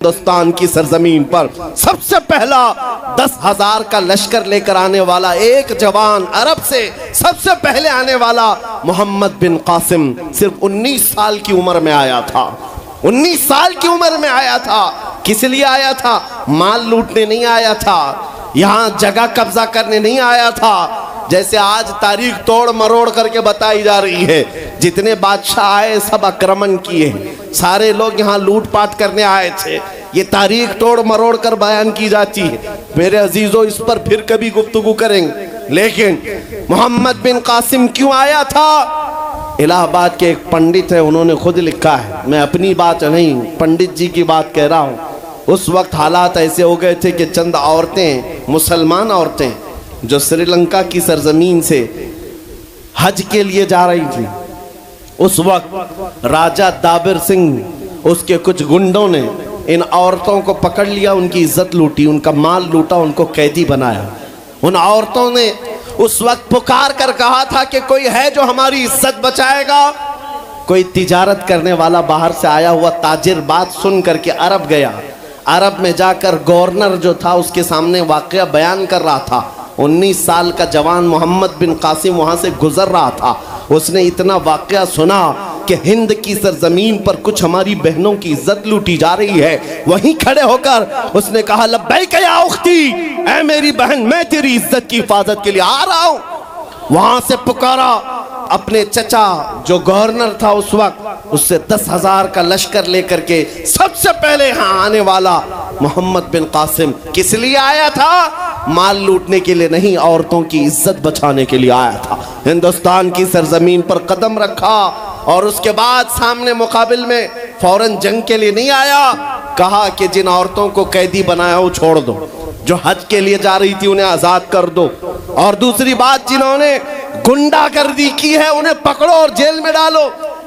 हिंदुस्तान की सरजमीन पर सबसे पहला 10,000 का लश्कर लेकर आने वाला एक जवान अरब से सबसे पहले आने वाला मोहम्मद बिन कासिम सिर्फ 19 साल की उम्र में आया था। 19 साल की उम्र में आया था। किस लिए आया था? माल लूटने नहीं आया था, यहाँ जगह कब्जा करने नहीं आया था। जैसे आज तारीख तोड़ मरोड़ करके बताई जा रही है, जितने बादशाह आए सब आक्रमण किए, सारे लोग यहाँ लूटपाट करने आए थे। ये तारीख तोड़ मरोड़ कर बयान की जाती है। मेरे अजीजों, इस पर फिर कभी गुफ्तगू करेंगे। लेकिन मोहम्मद बिन कासिम क्यों आया था? इलाहाबाद के एक पंडित है, उन्होंने खुद लिखा है, मैं अपनी बात नहीं पंडित जी की बात कह रहा हूँ। उस वक्त हालात ऐसे हो गए थे कि चंद औरतें, मुसलमान औरतें जो श्रीलंका की सरजमीन से हज के लिए जा रही थी, उस वक्त राजा दाबिर सिंह उसके कुछ गुंडों ने इन औरतों को पकड़ लिया, उनकी इज्जत लूटी, उनका माल लूटा, उनको कैदी बनाया। उन औरतों ने उस वक्त पुकार कर कहा था कि कोई है जो हमारी इज्जत बचाएगा। कोई तिजारत करने वाला बाहर से आया हुआ ताजिर बात सुन करके अरब गया। अरब में जाकर गवर्नर जो था उसके सामने वाकया बयान कर रहा था। 19 साल का जवान मोहम्मद बिन कासिम वहां से गुजर रहा था। उसने इतना वाकया सुना कि हिंद की सरजमीन पर कुछ हमारी बहनों की इज्जत लूटी जा रही है। वहीं खड़े होकर उसने कहा, लब्बैक या उख्ती, ऐ मेरी बहन, मैं तेरी इज्जत की हिफाजत के लिए आ रहा हूं। वहां से पुकारा अपने चचा जो गवर्नर था उस वक्त, उससे 10,000 का लश्कर लेकर के सबसे पहले यहाँ आने वाला मोहम्मद बिन कासिम किस लिए आया था? माल लूटने के लिए नहीं, औरतों की इज्जत बचाने के लिए आया था। हिंदुस्तान की सरजमीन पर कदम रखा और उसके बाद सामने मुकाबिल में फौरन जंग के लिए नहीं आया। कहा कि जिन औरतों को कैदी बनाया वो छोड़ दो, जो हज के लिए जा रही थी उन्हें आजाद कर दो, और दूसरी बात, जिन्होंने गुंडागर्दी की है उन्हें पकड़ो और जेल में डालो।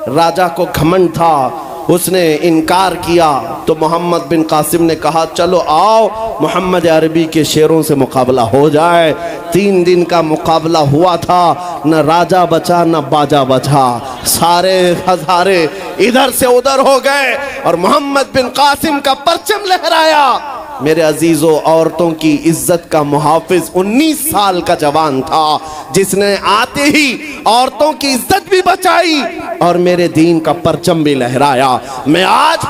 राजा को घमंड था, उसने इनकार किया। तो मोहम्मद बिन कासिम ने कहा, चलो आओ मोहम्मद अरबी के शेरों से मुकाबला हो जाए। 3 दिन का मुकाबला हुआ था, न राजा बचा न बाजा बचा, सारे हजारे इधर से उधर हो गए और मोहम्मद बिन कासिम का परचम लहराया। मेरे अजीजों, औरतों की इज्जत का मुहाफिज 19 साल का जवान था, जिसने आते ही औरतों की इज्जत भी बचाई और मेरे दीन का परचम भी लहराया। मैं आज